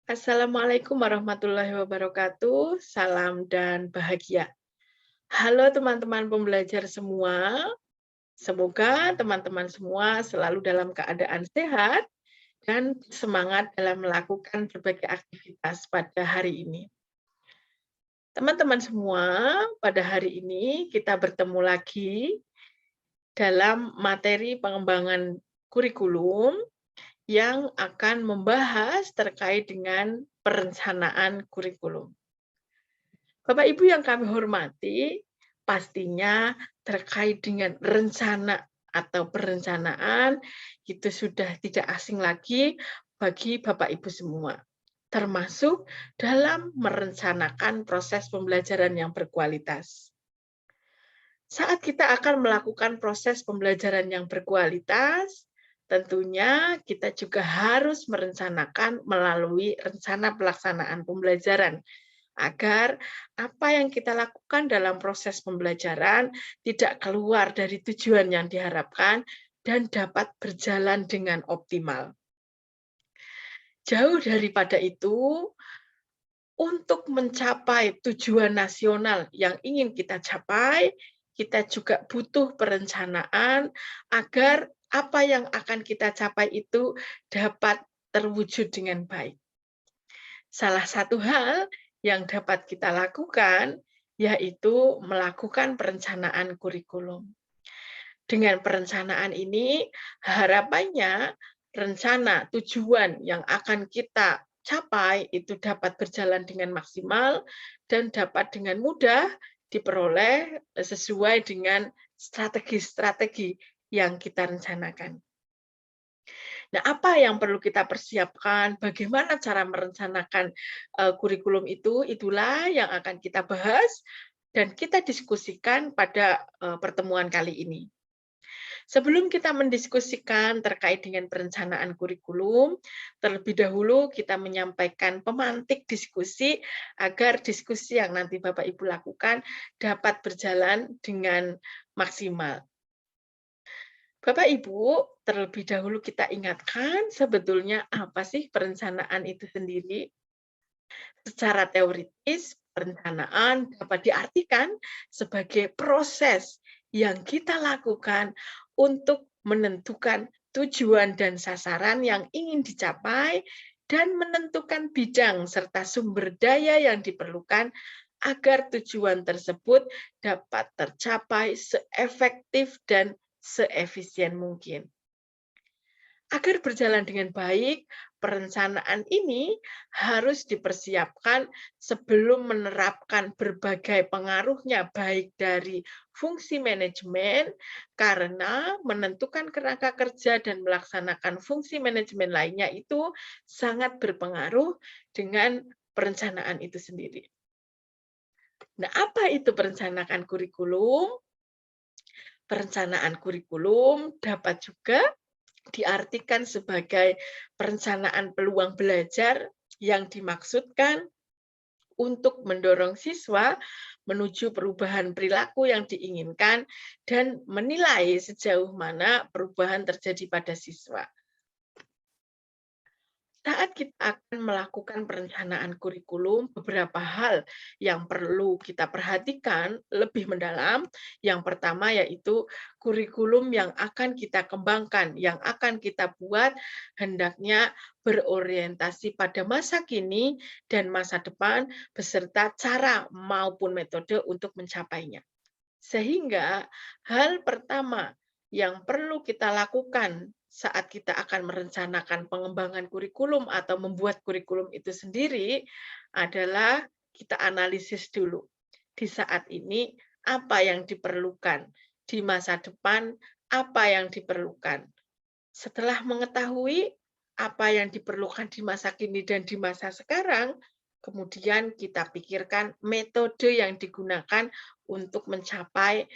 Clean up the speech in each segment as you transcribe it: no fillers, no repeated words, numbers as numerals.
Assalamualaikum warahmatullahi wabarakatuh. Salam dan bahagia. Halo teman-teman pembelajar semua. Semoga teman-teman semua selalu dalam keadaan sehat dan semangat dalam melakukan berbagai aktivitas pada hari ini. Teman-teman semua, pada hari ini kita bertemu lagi dalam materi pengembangan kurikulum yang akan membahas terkait dengan perencanaan kurikulum. Bapak Ibu yang kami hormati, pastinya terkait dengan rencana atau perencanaan itu sudah tidak asing lagi bagi Bapak Ibu semua, termasuk dalam merencanakan proses pembelajaran yang berkualitas. Saat kita akan melakukan proses pembelajaran yang berkualitas, tentunya kita juga harus merencanakan melalui rencana pelaksanaan pembelajaran agar apa yang kita lakukan dalam proses pembelajaran tidak keluar dari tujuan yang diharapkan dan dapat berjalan dengan optimal. Jauh daripada itu, untuk mencapai tujuan nasional yang ingin kita capai, kita juga butuh perencanaan agar apa yang akan kita capai itu dapat terwujud dengan baik. Salah satu hal yang dapat kita lakukan yaitu melakukan perencanaan kurikulum. Dengan perencanaan ini, harapannya rencana tujuan yang akan kita capai itu dapat berjalan dengan maksimal dan dapat dengan mudah diperoleh sesuai dengan strategi-strategi yang kita rencanakan. Nah, apa yang perlu kita persiapkan, bagaimana cara merencanakan kurikulum itu, itulah yang akan kita bahas dan kita diskusikan pada pertemuan kali ini. Sebelum kita mendiskusikan terkait dengan perencanaan kurikulum, terlebih dahulu kita menyampaikan pemantik diskusi agar diskusi yang nanti Bapak Ibu lakukan dapat berjalan dengan maksimal. Bapak Ibu, terlebih dahulu kita ingatkan sebetulnya apa sih perencanaan itu sendiri? Secara teoritis, perencanaan dapat diartikan sebagai proses yang kita lakukan untuk menentukan tujuan dan sasaran yang ingin dicapai dan menentukan bidang serta sumber daya yang diperlukan agar tujuan tersebut dapat tercapai seefektif dan seefisien mungkin. Agar berjalan dengan baik, perencanaan ini harus dipersiapkan sebelum menerapkan berbagai pengaruhnya, baik dari fungsi manajemen, karena menentukan kerangka kerja dan melaksanakan fungsi manajemen lainnya itu sangat berpengaruh dengan perencanaan itu sendiri. Nah, apa itu perencanaan kurikulum? Perencanaan kurikulum dapat juga diartikan sebagai perencanaan peluang belajar yang dimaksudkan untuk mendorong siswa menuju perubahan perilaku yang diinginkan dan menilai sejauh mana perubahan terjadi pada siswa. Saat kita akan melakukan perencanaan kurikulum, beberapa hal yang perlu kita perhatikan lebih mendalam. Yang pertama yaitu kurikulum yang akan kita kembangkan, yang akan kita buat hendaknya berorientasi pada masa kini dan masa depan beserta cara maupun metode untuk mencapainya. Sehingga hal pertama yang perlu kita lakukan saat kita akan merencanakan pengembangan kurikulum atau membuat kurikulum itu sendiri adalah kita analisis dulu. Di saat ini apa yang diperlukan, di masa depan apa yang diperlukan. Setelah mengetahui apa yang diperlukan di masa kini dan di masa sekarang, kemudian kita pikirkan metode yang digunakan untuk mencapai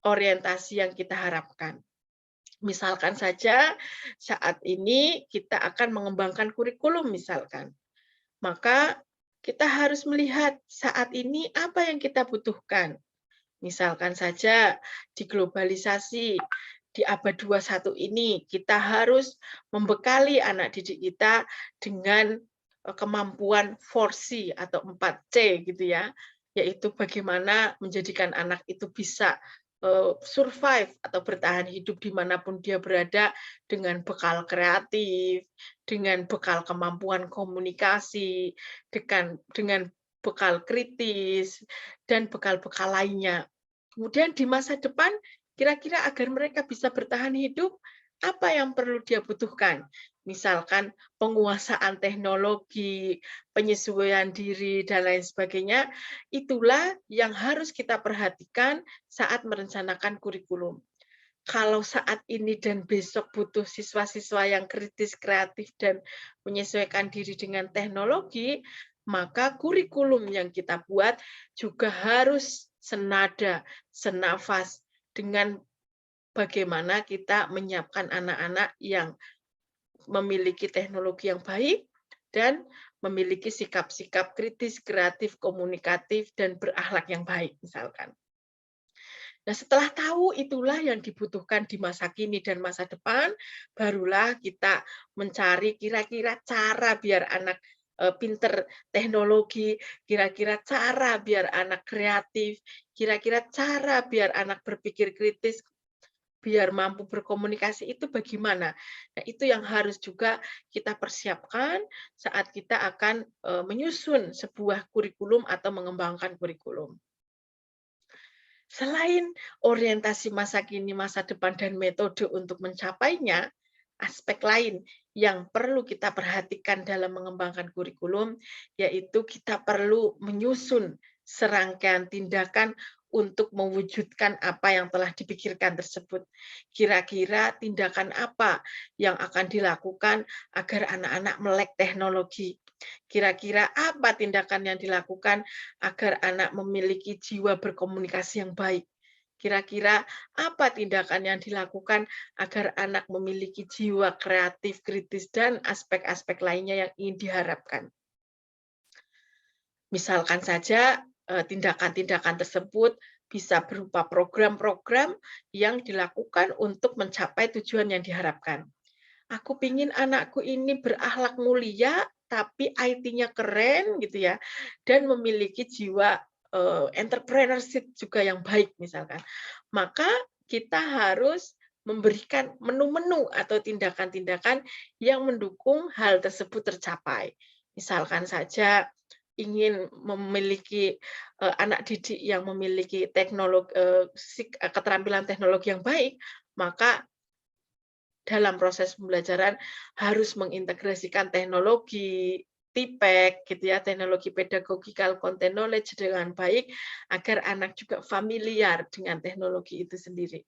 orientasi yang kita harapkan. Misalkan saja saat ini kita akan mengembangkan kurikulum misalkan, maka kita harus melihat saat ini apa yang kita butuhkan. Misalkan saja di globalisasi, di abad 21 ini kita harus membekali anak didik kita dengan kemampuan 4C atau 4C gitu ya, yaitu bagaimana menjadikan anak itu bisa survive atau bertahan hidup dimanapun dia berada dengan bekal kreatif, dengan bekal kemampuan komunikasi, dengan bekal kritis, dan bekal-bekal lainnya. Kemudian di masa depan, kira-kira agar mereka bisa bertahan hidup, apa yang perlu dia butuhkan? Misalkan penguasaan teknologi, penyesuaian diri, dan lain sebagainya, itulah yang harus kita perhatikan saat merencanakan kurikulum. Kalau saat ini dan besok butuh siswa-siswa yang kritis, kreatif, dan menyesuaikan diri dengan teknologi, maka kurikulum yang kita buat juga harus senada, senafas dengan bagaimana kita menyiapkan anak-anak yang memiliki teknologi yang baik dan memiliki sikap-sikap kritis, kreatif, komunikatif, dan berakhlak yang baik, misalkan. Nah, setelah tahu itulah yang dibutuhkan di masa kini dan masa depan, barulah kita mencari kira-kira cara biar anak pinter teknologi, kira-kira cara biar anak kreatif, kira-kira cara biar anak berpikir kritis, biar mampu berkomunikasi itu bagaimana. Nah, itu yang harus juga kita persiapkan saat kita akan menyusun sebuah kurikulum atau mengembangkan kurikulum. Selain orientasi masa kini, masa depan, dan metode untuk mencapainya, aspek lain yang perlu kita perhatikan dalam mengembangkan kurikulum, yaitu kita perlu menyusun serangkaian tindakan untuk mewujudkan apa yang telah dipikirkan tersebut. Kira-kira tindakan apa yang akan dilakukan agar anak-anak melek teknologi? Kira-kira apa tindakan yang dilakukan agar anak memiliki jiwa berkomunikasi yang baik? Kira-kira apa tindakan yang dilakukan agar anak memiliki jiwa kreatif, kritis, dan aspek-aspek lainnya yang ingin diharapkan? Misalkan saja tindakan-tindakan tersebut bisa berupa program-program yang dilakukan untuk mencapai tujuan yang diharapkan. Aku pingin anakku ini berakhlak mulia, tapi IT-nya keren gitu ya, dan memiliki jiwa entrepreneurship juga yang baik misalkan. Maka kita harus memberikan menu-menu atau tindakan-tindakan yang mendukung hal tersebut tercapai. Misalkan saja ingin memiliki anak didik yang memiliki keterampilan teknologi yang baik, maka dalam proses pembelajaran harus mengintegrasikan teknologi, TPEK, gitu ya, teknologi pedagogical content knowledge dengan baik, agar anak juga familiar dengan teknologi itu sendiri.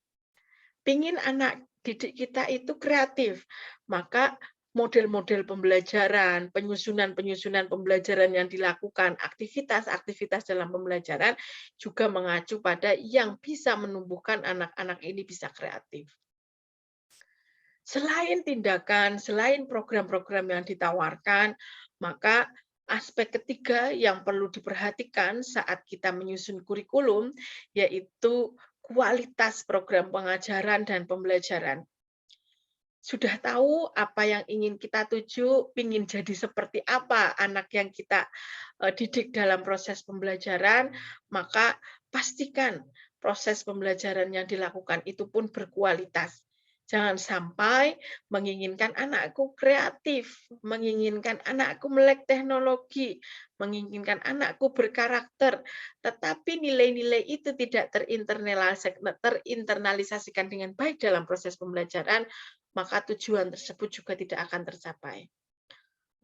Pingin anak didik kita itu kreatif, maka model-model pembelajaran, penyusunan-penyusunan pembelajaran yang dilakukan, aktivitas-aktivitas dalam pembelajaran juga mengacu pada yang bisa menumbuhkan anak-anak ini bisa kreatif. Selain tindakan, selain program-program yang ditawarkan, maka aspek ketiga yang perlu diperhatikan saat kita menyusun kurikulum, yaitu kualitas program pengajaran dan pembelajaran. Sudah tahu apa yang ingin kita tuju, ingin jadi seperti apa anak yang kita didik dalam proses pembelajaran, maka pastikan proses pembelajaran yang dilakukan itu pun berkualitas. Jangan sampai menginginkan anakku kreatif, menginginkan anakku melek teknologi, menginginkan anakku berkarakter, tetapi nilai-nilai itu tidak terinternalisasikan dengan baik dalam proses pembelajaran, maka tujuan tersebut juga tidak akan tercapai.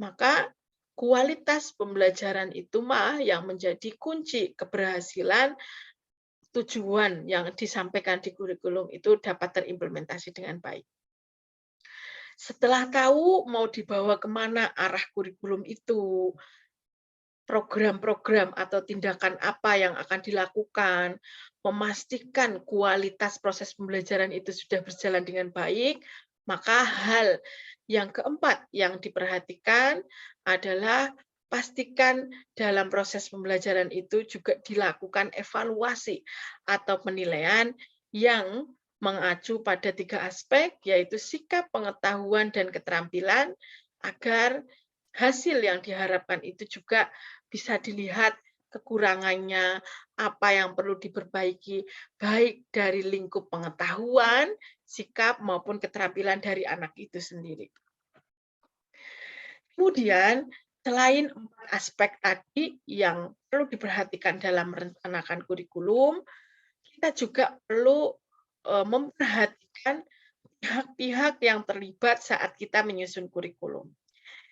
Maka kualitas pembelajaran itu yang menjadi kunci keberhasilan tujuan yang disampaikan di kurikulum itu dapat terimplementasi dengan baik. Setelah tahu mau dibawa kemana arah kurikulum itu, program-program atau tindakan apa yang akan dilakukan, memastikan kualitas proses pembelajaran itu sudah berjalan dengan baik, maka hal yang keempat yang diperhatikan adalah pastikan dalam proses pembelajaran itu juga dilakukan evaluasi atau penilaian yang mengacu pada 3 aspek, yaitu sikap, pengetahuan, dan keterampilan, agar hasil yang diharapkan itu juga bisa dilihat kekurangannya, apa yang perlu diperbaiki, baik dari lingkup pengetahuan, sikap, maupun keterampilan dari anak itu sendiri. Kemudian, selain 4 aspek tadi yang perlu diperhatikan dalam merencanakan kurikulum, kita juga perlu memperhatikan pihak-pihak yang terlibat saat kita menyusun kurikulum.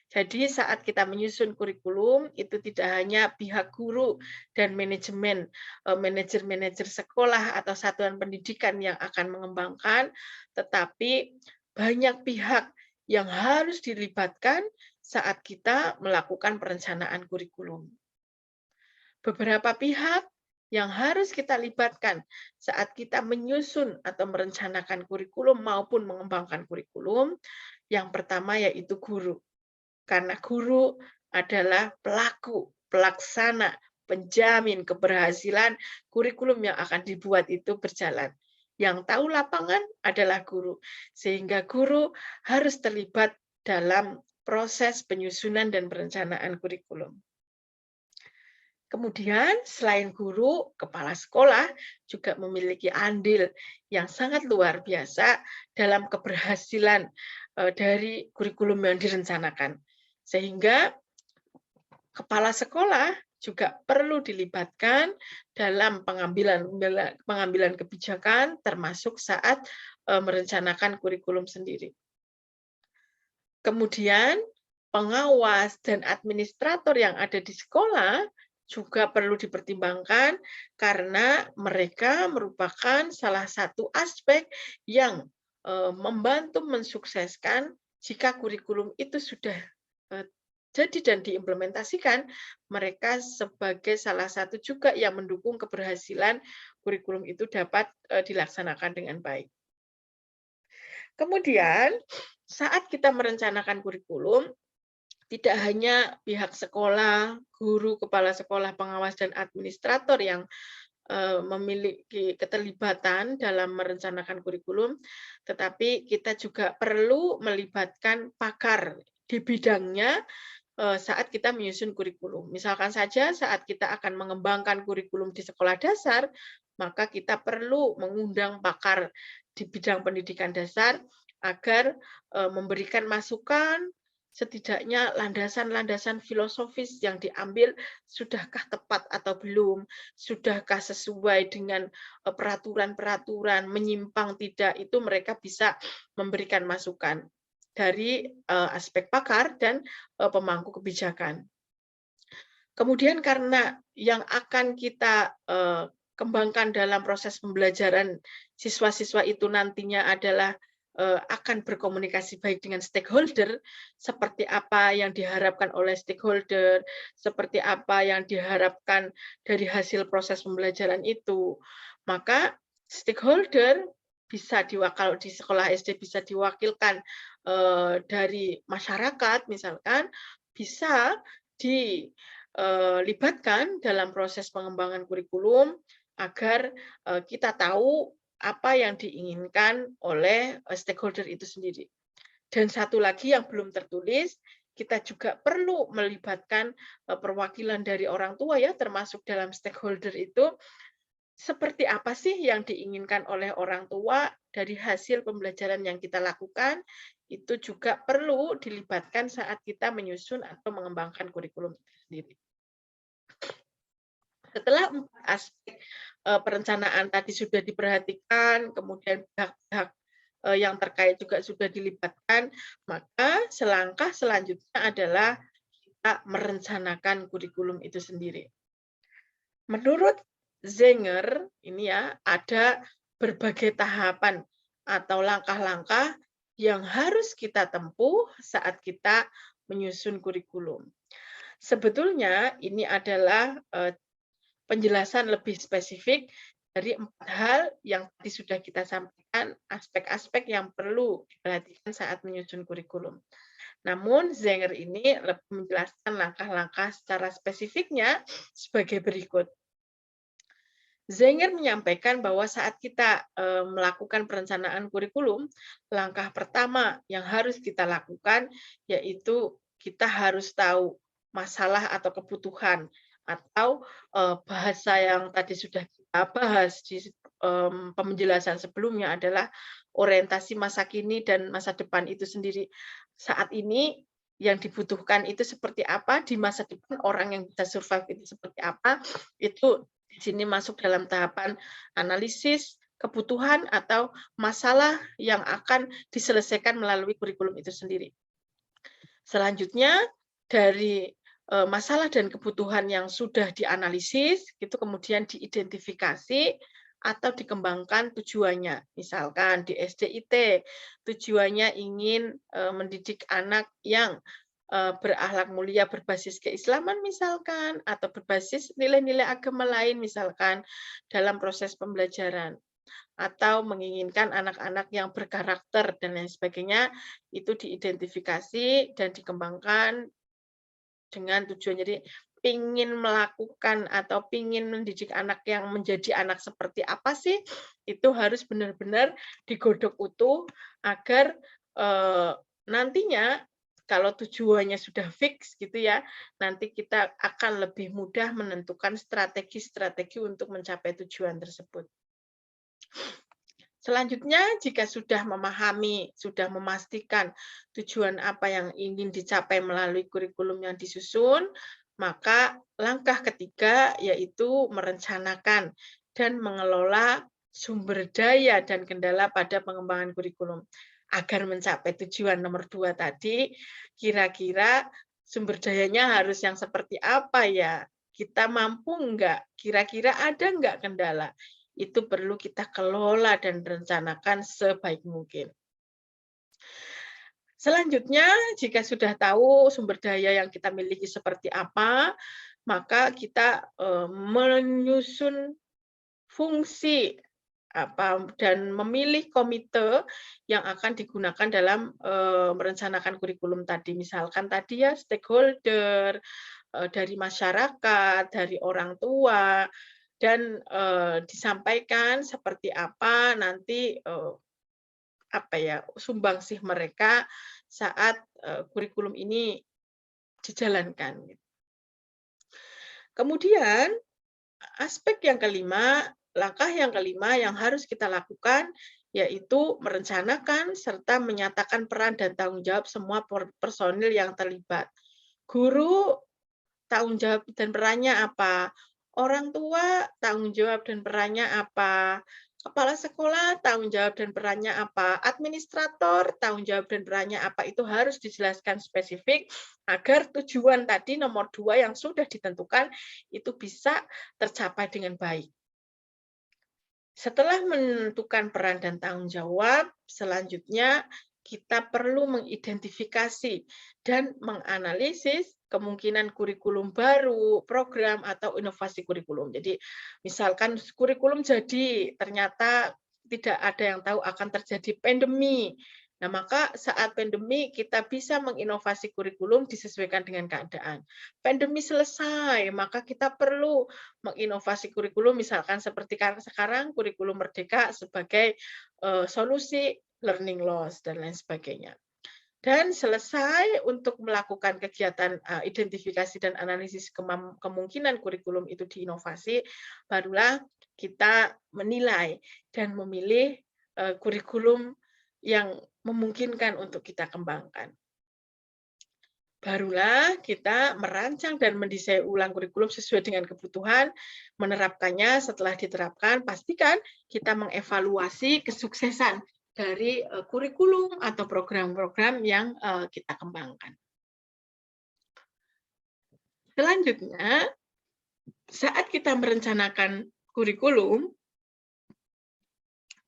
Jadi saat kita menyusun kurikulum, itu tidak hanya pihak guru dan manajemen, manajer-manajer sekolah atau satuan pendidikan yang akan mengembangkan, tetapi banyak pihak yang harus dilibatkan saat kita melakukan perencanaan kurikulum. Beberapa pihak yang harus kita libatkan saat kita menyusun atau merencanakan kurikulum maupun mengembangkan kurikulum, yang pertama yaitu guru. Karena guru adalah pelaku, pelaksana, penjamin keberhasilan kurikulum yang akan dibuat itu berjalan. Yang tahu lapangan adalah guru, sehingga guru harus terlibat dalam proses penyusunan dan perencanaan kurikulum. Kemudian, selain guru, kepala sekolah juga memiliki andil yang sangat luar biasa dalam keberhasilan dari kurikulum yang direncanakan. Sehingga kepala sekolah juga perlu dilibatkan dalam pengambilan kebijakan, termasuk saat merencanakan kurikulum sendiri. Kemudian, pengawas dan administrator yang ada di sekolah juga perlu dipertimbangkan karena mereka merupakan salah satu aspek yang membantu mensukseskan jika kurikulum itu sudah jadi dan diimplementasikan, mereka sebagai salah satu juga yang mendukung keberhasilan kurikulum itu dapat dilaksanakan dengan baik. Kemudian, saat kita merencanakan kurikulum, tidak hanya pihak sekolah, guru, kepala sekolah, pengawas, dan administrator yang memiliki keterlibatan dalam merencanakan kurikulum, tetapi kita juga perlu melibatkan pakar di bidangnya saat kita menyusun kurikulum. Misalkan saja saat kita akan mengembangkan kurikulum di sekolah dasar, maka kita perlu mengundang pakar di bidang pendidikan dasar agar memberikan masukan, setidaknya landasan-landasan filosofis yang diambil sudahkah tepat atau belum, sudahkah sesuai dengan peraturan-peraturan, menyimpang tidak, itu mereka bisa memberikan masukan dari aspek pakar dan pemangku kebijakan. Kemudian karena yang akan kita kembangkan dalam proses pembelajaran siswa-siswa itu nantinya adalah akan berkomunikasi baik dengan stakeholder, seperti apa yang diharapkan oleh stakeholder, seperti apa yang diharapkan dari hasil proses pembelajaran itu. Maka stakeholder bisa kalau di sekolah SD bisa diwakilkan dari masyarakat misalkan, bisa dilibatkan dalam proses pengembangan kurikulum agar kita tahu apa yang diinginkan oleh stakeholder itu sendiri. Dan satu lagi yang belum tertulis, kita juga perlu melibatkan perwakilan dari orang tua ya, termasuk dalam stakeholder itu, seperti apa sih yang diinginkan oleh orang tua dari hasil pembelajaran yang kita lakukan, itu juga perlu dilibatkan saat kita menyusun atau mengembangkan kurikulum itu sendiri. Setelah 4 aspek perencanaan tadi sudah diperhatikan, kemudian pihak-pihak yang terkait juga sudah dilibatkan, maka selangkah selanjutnya adalah kita merencanakan kurikulum itu sendiri. Menurut Zenger, ini ya, ada berbagai tahapan atau langkah-langkah yang harus kita tempuh saat kita menyusun kurikulum. Sebetulnya ini adalah penjelasan lebih spesifik dari 4 hal yang tadi sudah kita sampaikan, aspek-aspek yang perlu diperhatikan saat menyusun kurikulum. Namun Zenger ini lebih menjelaskan langkah-langkah secara spesifiknya sebagai berikut. Zenger menyampaikan bahwa saat kita melakukan perencanaan kurikulum, langkah pertama yang harus kita lakukan yaitu kita harus tahu masalah atau kebutuhan atau bahasa yang tadi sudah kita bahas di penjelasan sebelumnya adalah orientasi masa kini dan masa depan itu sendiri. Saat ini yang dibutuhkan itu seperti apa, di masa depan orang yang bisa survive itu seperti apa, itu di sini masuk dalam tahapan analisis kebutuhan atau masalah yang akan diselesaikan melalui kurikulum itu sendiri. Selanjutnya dari masalah dan kebutuhan yang sudah dianalisis, itu kemudian diidentifikasi atau dikembangkan tujuannya. Misalkan di SDIT, tujuannya ingin mendidik anak yang berakhlak mulia berbasis keislaman misalkan, atau berbasis nilai-nilai agama lain misalkan dalam proses pembelajaran, atau menginginkan anak-anak yang berkarakter dan lain sebagainya, itu diidentifikasi dan dikembangkan dengan tujuan. Jadi pingin melakukan atau pingin mendidik anak yang menjadi anak seperti apa sih, itu harus benar-benar digodok utuh agar nantinya kalau tujuannya sudah fix gitu ya, nanti kita akan lebih mudah menentukan strategi-strategi untuk mencapai tujuan tersebut. Selanjutnya, jika sudah memahami, sudah memastikan tujuan apa yang ingin dicapai melalui kurikulum yang disusun, maka langkah ketiga yaitu merencanakan dan mengelola sumber daya dan kendala pada pengembangan kurikulum. Agar mencapai tujuan nomor 2 tadi, kira-kira sumber dayanya harus yang seperti apa ya? Kita mampu enggak? Kira-kira ada enggak kendala? Itu perlu kita kelola dan rencanakan sebaik mungkin. Selanjutnya, jika sudah tahu sumber daya yang kita miliki seperti apa, maka kita menyusun fungsi dan memilih komite yang akan digunakan dalam merencanakan kurikulum tadi. Misalkan tadi ya stakeholder dari masyarakat, dari orang tua, dan disampaikan seperti apa nanti sumbangsih mereka saat kurikulum ini dijalankan. Kemudian langkah yang kelima yang harus kita lakukan yaitu merencanakan serta menyatakan peran dan tanggung jawab semua personil yang terlibat. Guru tanggung jawab dan perannya apa? Orang tua tanggung jawab dan perannya apa? Kepala sekolah tanggung jawab dan perannya apa? Administrator tanggung jawab dan perannya apa? Itu harus dijelaskan spesifik agar tujuan tadi nomor 2 yang sudah ditentukan itu bisa tercapai dengan baik. Setelah menentukan peran dan tanggung jawab, selanjutnya kita perlu mengidentifikasi dan menganalisis kemungkinan kurikulum baru, program, atau inovasi kurikulum. Jadi, misalkan kurikulum jadi, ternyata tidak ada yang tahu akan terjadi pandemi. Nah, maka saat pandemi kita bisa menginovasi kurikulum disesuaikan dengan keadaan. Pandemi selesai, maka kita perlu menginovasi kurikulum, misalkan seperti sekarang kurikulum Merdeka sebagai solusi learning loss dan lain sebagainya. Dan selesai untuk melakukan kegiatan identifikasi dan analisis kemungkinan kurikulum itu diinovasi, barulah kita menilai dan memilih kurikulum yang memungkinkan untuk kita kembangkan. Barulah kita merancang dan mendesain ulang kurikulum sesuai dengan kebutuhan, menerapkannya. Setelah diterapkan, pastikan kita mengevaluasi kesuksesan dari kurikulum atau program-program yang kita kembangkan. Selanjutnya, saat kita merencanakan kurikulum,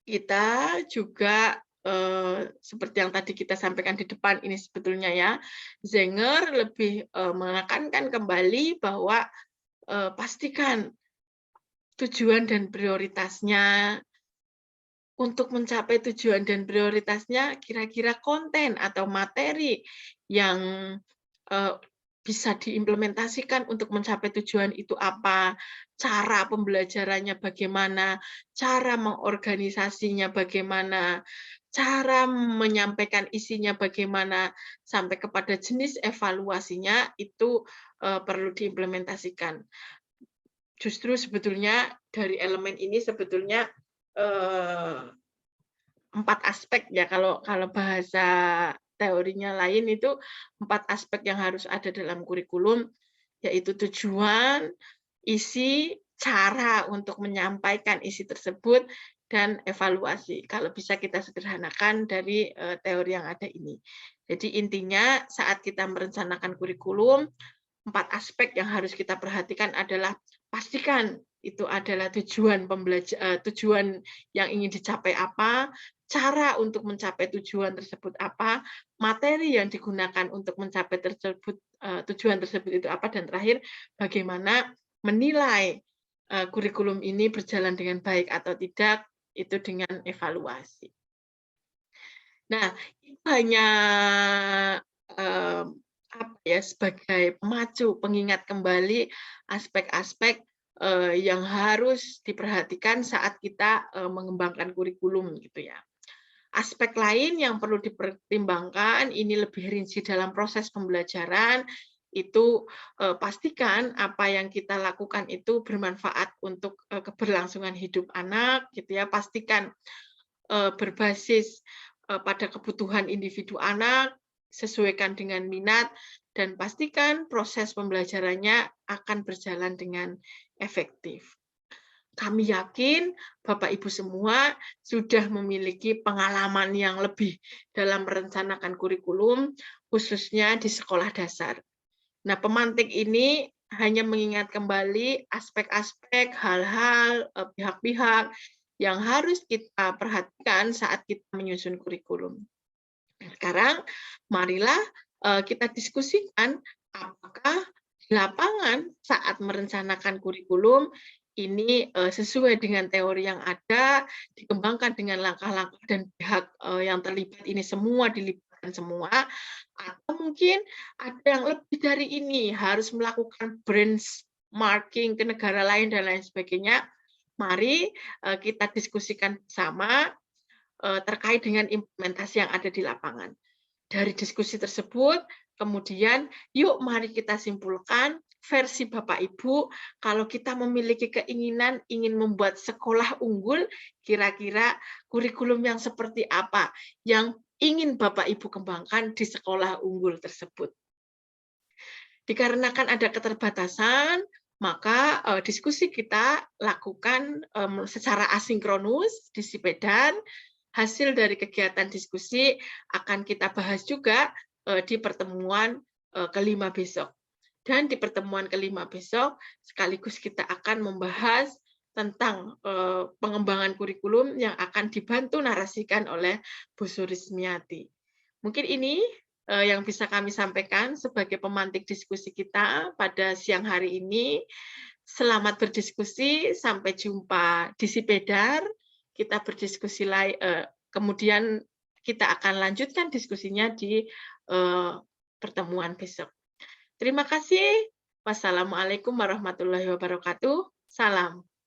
kita juga seperti yang tadi kita sampaikan di depan ini sebetulnya ya, Zenger lebih menekankan kembali bahwa pastikan tujuan dan prioritasnya. Untuk mencapai tujuan dan prioritasnya, kira-kira konten atau materi yang bisa diimplementasikan untuk mencapai tujuan itu apa, cara pembelajarannya bagaimana, cara mengorganisasinya bagaimana, cara menyampaikan isinya bagaimana, sampai kepada jenis evaluasinya itu perlu diimplementasikan. Justru sebetulnya dari elemen ini sebetulnya eh, 4 aspek ya, kalau kalau bahasa teorinya lain itu 4 aspek yang harus ada dalam kurikulum, yaitu tujuan, isi, cara untuk menyampaikan isi tersebut, dan evaluasi. Kalau bisa kita sederhanakan dari, teori yang ada ini. Jadi intinya saat kita merencanakan kurikulum, 4 aspek yang harus kita perhatikan adalah pastikan itu adalah tujuan yang ingin dicapai apa, cara untuk mencapai tujuan tersebut apa, materi yang digunakan untuk mencapai tujuan tersebut itu apa, dan terakhir bagaimana menilai kurikulum ini berjalan dengan baik atau tidak, itu dengan evaluasi. Nah, itu hanya apa ya, sebagai pemacu, pengingat kembali aspek-aspek yang harus diperhatikan saat kita mengembangkan kurikulum gitu ya. Aspek lain yang perlu dipertimbangkan, ini lebih rinci dalam proses pembelajaran, itu pastikan apa yang kita lakukan itu bermanfaat untuk keberlangsungan hidup anak, gitu ya. Pastikan berbasis pada kebutuhan individu anak, sesuaikan dengan minat, dan pastikan proses pembelajarannya akan berjalan dengan efektif. Kami yakin Bapak Ibu semua sudah memiliki pengalaman yang lebih dalam merencanakan kurikulum, khususnya di sekolah dasar. Nah, pemantik ini hanya mengingat kembali aspek-aspek, hal-hal, pihak-pihak yang harus kita perhatikan saat kita menyusun kurikulum. Sekarang, marilah kita diskusikan apakah di lapangan saat merencanakan kurikulum ini sesuai dengan teori yang ada, dikembangkan dengan langkah-langkah dan pihak yang terlibat ini semua dilibatkan semua, atau mungkin ada yang lebih dari ini, harus melakukan benchmarking ke negara lain dan lain sebagainya. Mari kita diskusikan bersama terkait dengan implementasi yang ada di lapangan. Dari diskusi tersebut, kemudian yuk mari kita simpulkan versi Bapak Ibu, kalau kita memiliki keinginan ingin membuat sekolah unggul, kira-kira kurikulum yang seperti apa yang ingin Bapak Ibu kembangkan di sekolah unggul tersebut. Dikarenakan ada keterbatasan, maka diskusi kita lakukan secara asinkronus di Sipedan. Hasil dari kegiatan diskusi akan kita bahas juga di pertemuan kelima besok. Dan di pertemuan kelima besok, sekaligus kita akan membahas tentang pengembangan kurikulum yang akan dibantu narasikan oleh Bu Surismiati. Mungkin ini yang bisa kami sampaikan sebagai pemantik diskusi kita pada siang hari ini. Selamat berdiskusi, sampai jumpa di Sipedar. Kita berdiskusi lagi, kemudian kita akan lanjutkan diskusinya di pertemuan besok. Terima kasih. Wassalamualaikum warahmatullahi wabarakatuh. Salam.